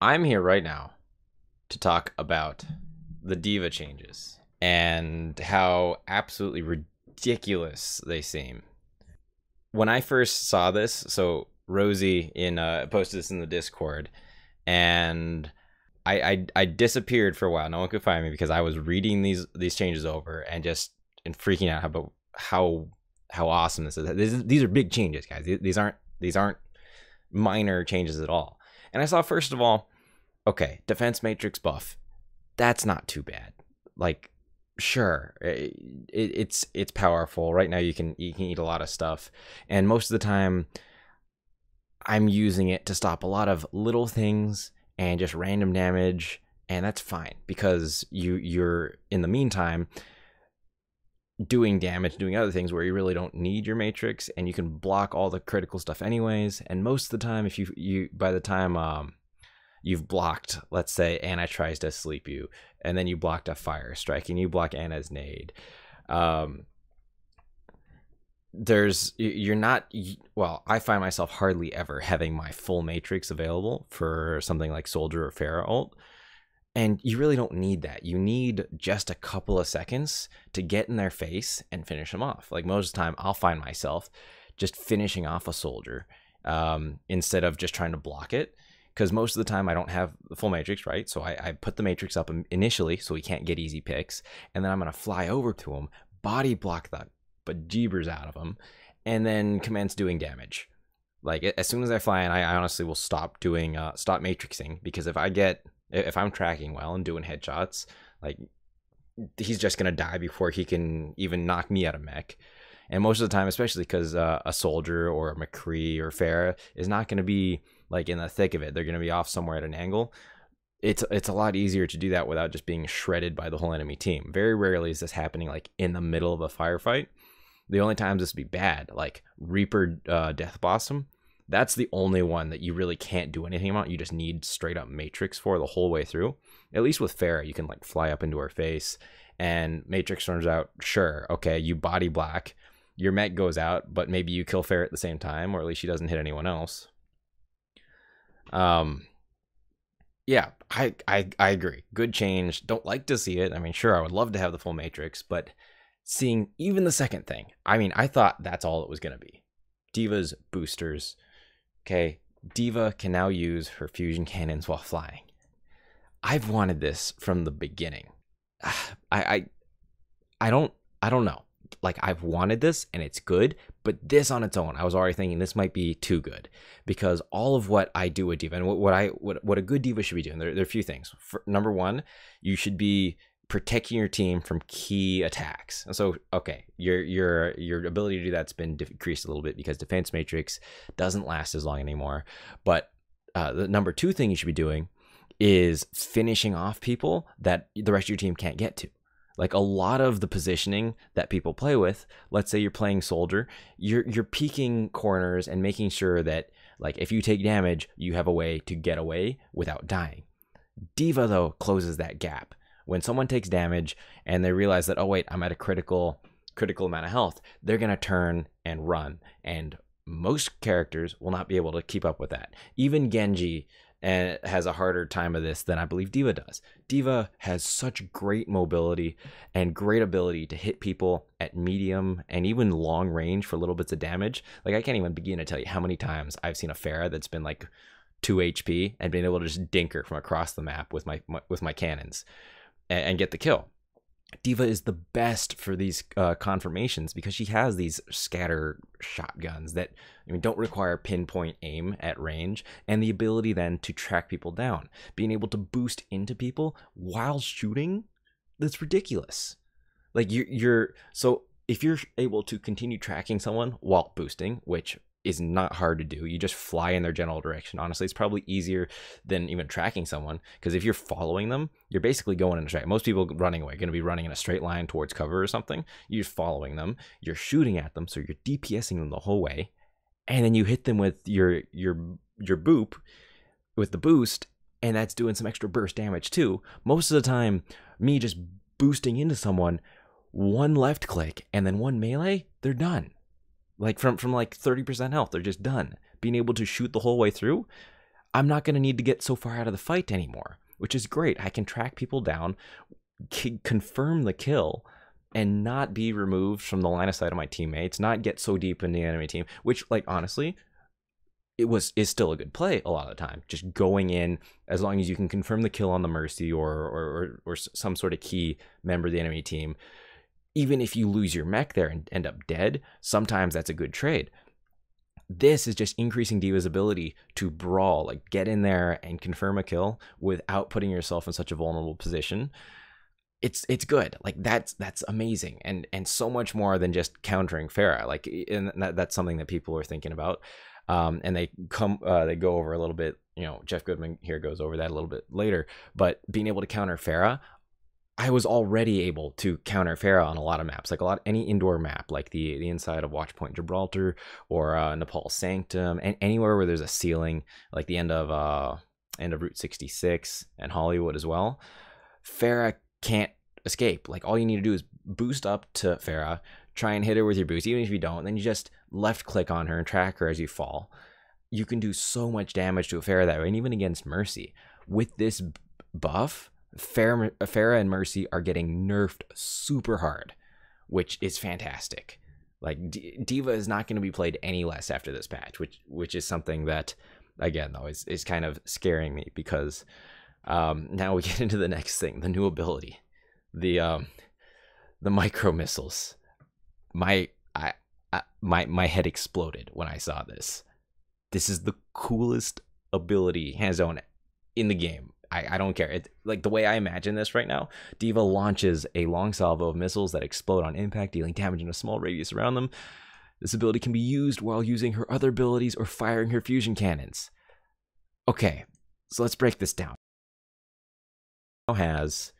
I'm here right now to talk about the D.Va changes and how absolutely ridiculous they seem. When I first saw this, so Rosie posted this in the Discord, and I disappeared for a while. No one could find me because I was reading these changes over and freaking out about how awesome this is. These are big changes, guys. These aren't minor changes at all. And I saw, first of all, okay, defense matrix buff. That's not too bad. Like, sure, it's powerful. Right now you can eat a lot of stuff, and most of the time I'm using it to stop a lot of little things and just random damage, and that's fine because you're in the meantime doing damage, doing other things where you really don't need your matrix, and you can block all the critical stuff anyways. And most of the time, if you by the time you've blocked, let's say Anna tries to sleep you, and then you blocked a fire strike, and you block Anna's nade, you're not, well, I find myself hardly ever having my full matrix available for something like Soldier or Pharah ult. And you really don't need that. You need just a couple of seconds to get in their face and finish them off. Like, most of the time, I'll find myself just finishing off a soldier instead of just trying to block it. Because most of the time, I don't have the full matrix, right? So I put the matrix up initially so he can't get easy picks. And then I'm going to fly over to him, body block the bejeebers out of him, and then commence doing damage. Like, as soon as I fly in, I honestly will stop matrixing, because if I'm tracking well and doing headshots, like, he's just gonna die before he can even knock me out of mech. And most of the time, especially because a soldier or a McCree or Pharah is not going to be like in the thick of it, they're going to be off somewhere at an angle. It's a lot easier to do that without just being shredded by the whole enemy team. Very rarely is this happening like in the middle of a firefight. The only times this would be bad, like Reaper Death Blossom, that's the only one that you really can't do anything about. You just need straight up matrix for the whole way through. At least with Pharah, you can like fly up into her face and matrix turns out, sure, okay, you body black, your mech goes out, but maybe you kill Pharah at the same time, or at least she doesn't hit anyone else. Yeah, I agree. Good change. Don't like to see it. I mean, sure, I would love to have the full matrix, but seeing even the second thing, I mean, I thought that's all it was going to be. D.Va's boosters. Okay, D.Va can now use her fusion cannons while flying. I've wanted this from the beginning. I don't know. Like, I've wanted this and it's good, but this on its own, I was already thinking this might be too good, because all of what I do with D.Va and what a good D.Va should be doing, there are a few things. Number one, you should be protecting your team from key attacks. And so, okay, your ability to do that's been decreased a little bit because defense matrix doesn't last as long anymore. But the number two thing you should be doing is finishing off people that the rest of your team can't get to. Like, a lot of the positioning that people play with, let's say you're playing soldier, you're peeking corners and making sure that, like, if you take damage, you have a way to get away without dying. D.Va, though, closes that gap. When someone takes damage and they realize that, oh wait, I'm at a critical amount of health, they're going to turn and run. And most characters will not be able to keep up with that. Even Genji has a harder time of this than I believe D.Va does. D.Va has such great mobility and great ability to hit people at medium and even long range for little bits of damage. Like, I can't even begin to tell you how many times I've seen a Pharah that's been like 2 HP and been able to just dink her from across the map with my cannons and get the kill. D.Va is the best for these confirmations because she has these scatter shotguns that, I mean, don't require pinpoint aim at range, and the ability then to track people down. Being able to boost into people while shooting, that's ridiculous. Like, so if you're able to continue tracking someone while boosting, which is not hard to do, you just fly in their general direction. Honestly, it's probably easier than even tracking someone, because if you're following them, you're basically going in a straight. Most people running away are going to be running in a straight line towards cover or something. You're following them, you're shooting at them, so you're DPSing them the whole way, and then you hit them with your boop with the boost, and that's doing some extra burst damage too. Most of the time, me just boosting into someone, one left click and then one melee, they're done. Like, from like 30% health, they're just done. Being able to shoot the whole way through, I'm not going to need to get so far out of the fight anymore, which is great. I can track people down, confirm the kill, and not be removed from the line of sight of my teammates, not get so deep in the enemy team, which, like, honestly, is still a good play a lot of the time. Just going in, as long as you can confirm the kill on the Mercy or some sort of key member of the enemy team. Even if you lose your mech there and end up dead, sometimes that's a good trade. This is just increasing D.Va's ability to brawl, like get in there and confirm a kill without putting yourself in such a vulnerable position. It's good. Like that's amazing, and so much more than just countering Pharah. Like, and that's something that people are thinking about. And they go over a little bit. You know, Jeff Goodman here goes over that a little bit later. But being able to counter Pharah, I was already able to counter Pharah on a lot of maps, like any indoor map, like the inside of Watchpoint Gibraltar or Nepal Sanctum, and anywhere where there's a ceiling, like the end of Route 66 and Hollywood as well. Pharah can't escape. Like, all you need to do is boost up to Pharah, try and hit her with your boost. Even if you don't, then you just left click on her and track her as you fall. You can do so much damage to a Pharah that way, and even against Mercy. With this buff, Pharah and Mercy are getting nerfed super hard, which is fantastic. Like, D.Va is not going to be played any less after this patch, which is something that, again, though, is kind of scaring me, because now we get into the next thing, the new ability, the micro missiles. My head exploded when I saw this. This is the coolest ability, hands down, in the game. I don't care. Like, the way I imagine this right now, D.Va launches a long salvo of missiles that explode on impact, dealing damage in a small radius around them. This ability can be used while using her other abilities or firing her fusion cannons. Okay, so let's break this down. This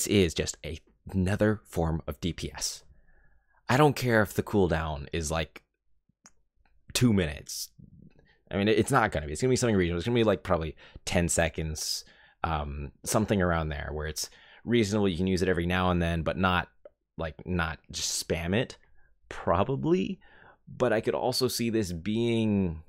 is just another form of DPS. I don't care if the cooldown is like 2 minutes. I mean, it's not going to be. It's going to be something reasonable. It's going to be like probably 10 seconds, something around there, where it's reasonable. You can use it every now and then, but not just spam it, probably. But I could also see this being...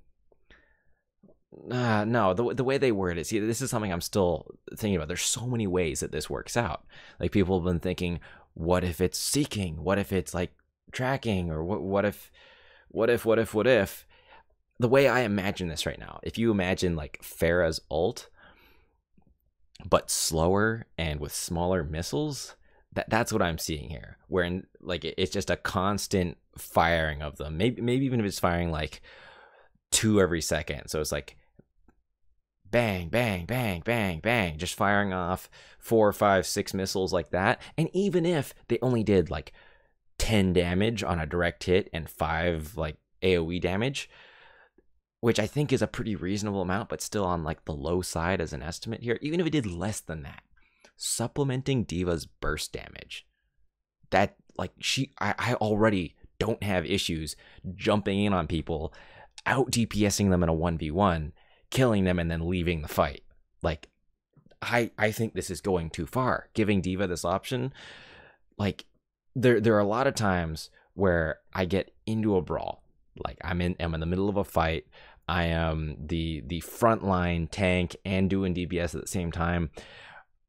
no, the way they word it. See, this is something I'm still thinking about. There's so many ways that this works out. Like, people have been thinking, what if it's seeking? What if it's like tracking? Or what if? The way I imagine this right now, if you imagine like Pharah's ult, but slower and with smaller missiles, that's what I'm seeing here. Where it's just a constant firing of them. Maybe even if it's firing like 2 every second. So it's like bang, bang, bang, bang, bang, just firing off 4, 5, 6 missiles like that. And even if they only did like 10 damage on a direct hit and 5 like AoE damage, which I think is a pretty reasonable amount, but still on like the low side as an estimate here. Even if it did less than that, supplementing D.Va's burst damage, that like I already don't have issues jumping in on people, out DPSing them in a 1v1, killing them, and then leaving the fight. Like, I think this is going too far, giving D.Va this option. Like, there are a lot of times where I get into a brawl, like I'm in the middle of a fight. I am the frontline tank and doing DPS at the same time,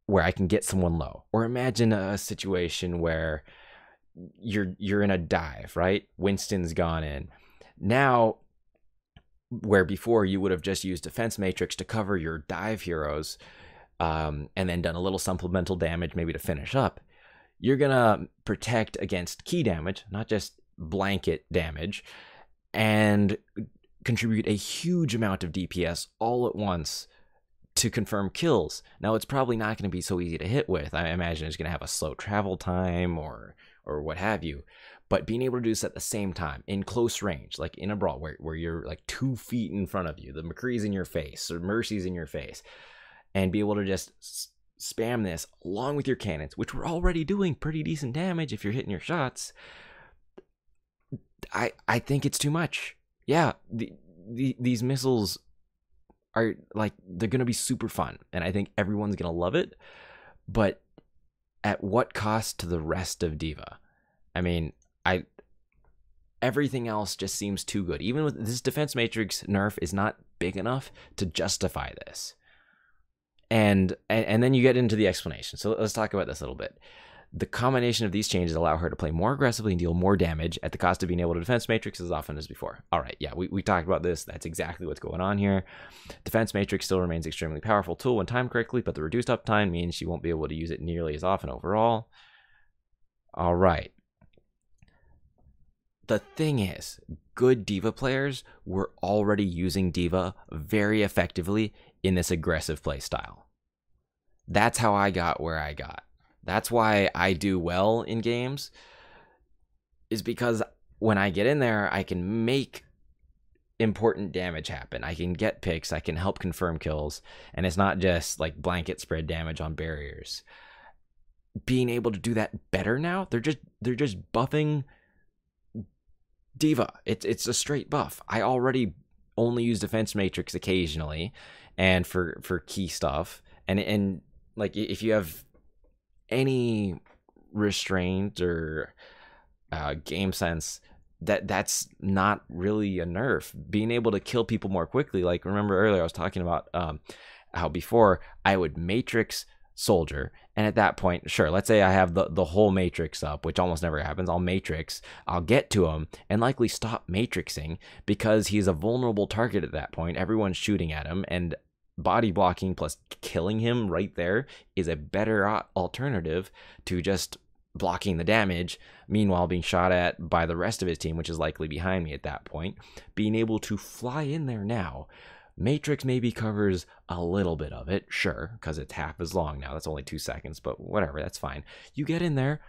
where I can get someone low. Or imagine a situation where you're in a dive, right? Winston's gone in. Now, where before you would have just used defense matrix to cover your dive heroes, and then done a little supplemental damage maybe to finish up, you're gonna protect against key damage, not just blanket damage, and contribute a huge amount of DPS all at once to confirm kills. Now, it's probably not going to be so easy to hit with. I imagine it's going to have a slow travel time or what have you. But being able to do this at the same time, in close range, like in a brawl where you're like 2 feet in front of you, the McCree's in your face, or Mercy's in your face, and be able to just spam this along with your cannons, which we're already doing pretty decent damage if you're hitting your shots, I think it's too much. Yeah, these missiles are like, they're going to be super fun, and I think everyone's going to love it, but at what cost to the rest of D.Va? I mean, everything else just seems too good. Even with this defense matrix nerf is not big enough to justify this. And then you get into the explanation. So let's talk about this a little bit. The combination of these changes allow her to play more aggressively and deal more damage at the cost of being able to defense matrix as often as before. All right, yeah, we talked about this. That's exactly what's going on here. Defense matrix still remains extremely powerful tool when timed correctly, but the reduced uptime means she won't be able to use it nearly as often overall. All right. The thing is, good D.Va players were already using D.Va very effectively in this aggressive play style. That's how I got where I got. That's why I do well in games, is because when I get in there, I can make important damage happen. I can get picks, I can help confirm kills, and it's not just like blanket spread damage on barriers. Being able to do that better now, they're just buffing D.Va. It's a straight buff. I already only use defense matrix occasionally and for key stuff. And like if you have any restraint or game sense, that's not really a nerf. Being able to kill people more quickly, like remember earlier I was talking about how before I would matrix soldier, and at that point, sure, let's say I have the whole matrix up, which almost never happens. I'll get to him and likely stop matrixing because he's a vulnerable target at that point. Everyone's shooting at him, and body blocking plus killing him right there is a better alternative to just blocking the damage, meanwhile being shot at by the rest of his team, which is likely behind me at that point. Being able to fly in there now, matrix maybe covers a little bit of it, sure, because it's half as long now. That's only 2 seconds, but whatever, that's fine. You get in there,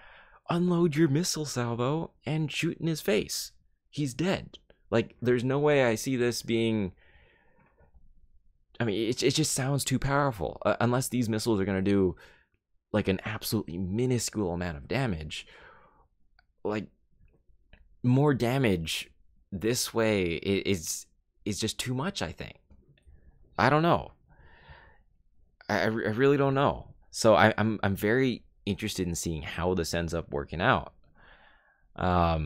unload your missile salvo, and shoot in his face. He's dead. Like, there's no way I see this being... I mean, it just sounds too powerful. Unless these missiles are going to do, like, an absolutely minuscule amount of damage. Like, more damage this way is just too much, I think. I don't know. I really don't know. So I'm very interested in seeing how this ends up working out. But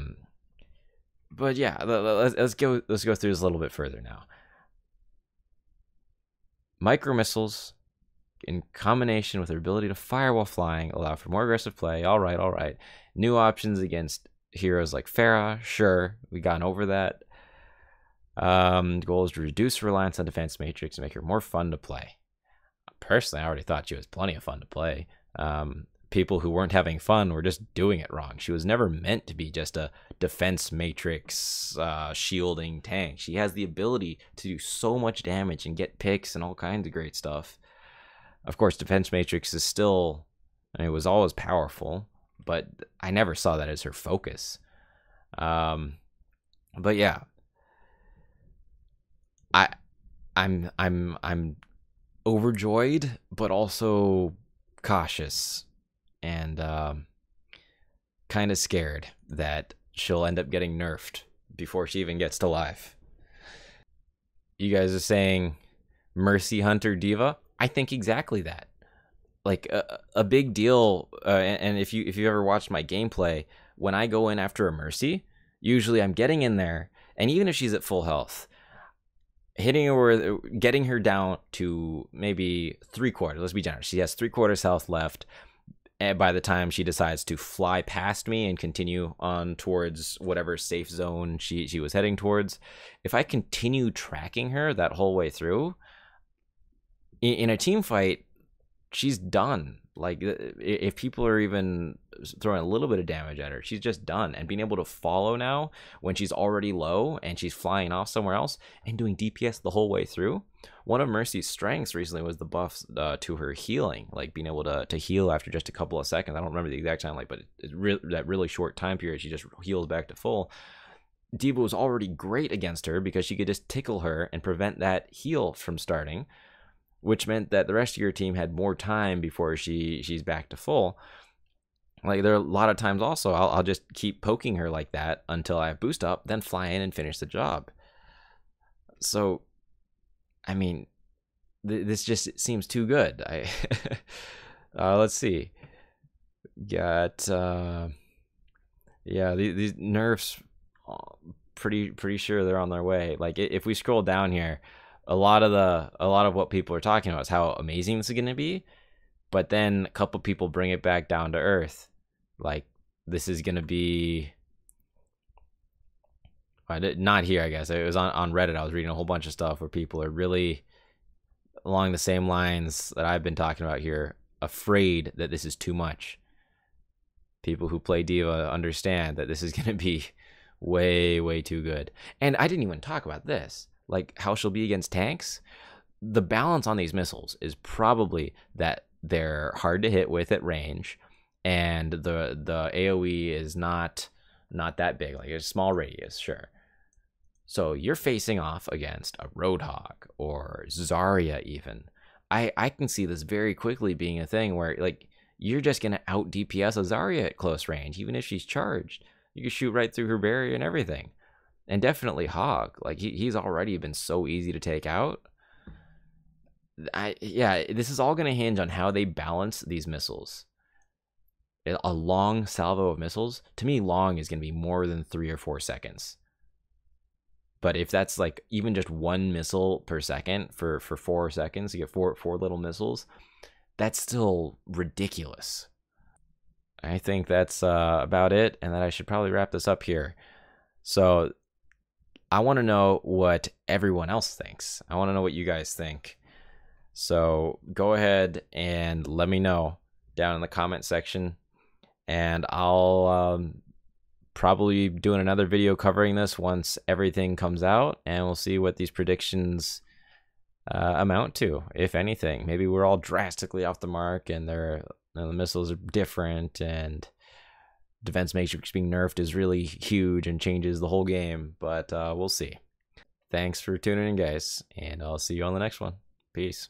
yeah, let's go through this a little bit further now. Micro missiles, in combination with their ability to fire while flying, allow for more aggressive play. All right. New options against heroes like Farah. Sure, we gone over that. The goal is to reduce reliance on defense matrix and make her more fun to play. Personally, I already thought she was plenty of fun to play. People who weren't having fun were just doing it wrong. She was never meant to be just a defense matrix shielding tank. She has the ability to do so much damage and get picks and all kinds of great stuff. Of course, defense matrix is still, I mean, it was always powerful, but I never saw that as her focus. But yeah, I'm overjoyed, but also cautious and kind of scared that she'll end up getting nerfed before she even gets to live. You guys are saying Mercy Hunter D.Va? I think exactly that. Like a big deal, and if you ever watched my gameplay, when I go in after a Mercy, usually I'm getting in there, and even if she's at full health, hitting her, getting her down to maybe 3/4. Let's be generous. She has 3/4 health left. And by the time she decides to fly past me and continue on towards whatever safe zone she was heading towards, if I continue tracking her that whole way through, in a team fight, she's done. Like, if people are even throwing a little bit of damage at her, she's just done. And being able to follow now when she's already low and she's flying off somewhere else and doing DPS the whole way through. One of Mercy's strengths recently was the buffs to her healing, like being able to heal after just a couple of seconds. I don't remember the exact time, like, but that really short time period, she just heals back to full. D.Va was already great against her because she could just tickle her and prevent that heal from starting, which meant that the rest of your team had more time before she's back to full. Like, there are a lot of times also I'll just keep poking her like that until I have boost up, then fly in and finish the job. So, I mean, this just seems too good. Let's see. Got yeah, these nerfs pretty sure they're on their way. Like if we scroll down here, a lot of what people are talking about is how amazing this is going to be, but then a couple people bring it back down to earth. Like this is going to be not here, I guess. It was on Reddit. I was reading a whole bunch of stuff where people are really along the same lines that I've been talking about here, afraid that this is too much. People who play D.Va understand that this is going to be way too good. And I didn't even talk about this, like how she'll be against tanks. The balance on these missiles is probably that they're hard to hit with at range, and the AoE is not that big, like a small radius, sure. So you're facing off against a Roadhog or Zarya even. I can see this very quickly being a thing where like you're just gonna out DPS a Zarya at close range, even if she's charged. You can shoot right through her barrier and everything. And definitely Hog. Like he's already been so easy to take out. Yeah, this is all gonna hinge on how they balance these missiles. A long salvo of missiles, to me, long is gonna be more than 3 or 4 seconds. But if that's like even just 1 missile per second for 4 seconds, you get four little missiles, that's still ridiculous. I think that's about it, and that I should probably wrap this up here. So I want to know what everyone else thinks. I want to know what you guys think. So go ahead and let me know down in the comment section, and I'll probably be doing another video covering this once everything comes out, and we'll see what these predictions amount to, if anything. Maybe we're all drastically off the mark, and the missiles are different, and defense matrix being nerfed is really huge and changes the whole game. But we'll see. Thanks for tuning in, guys, and I'll see you on the next one. Peace.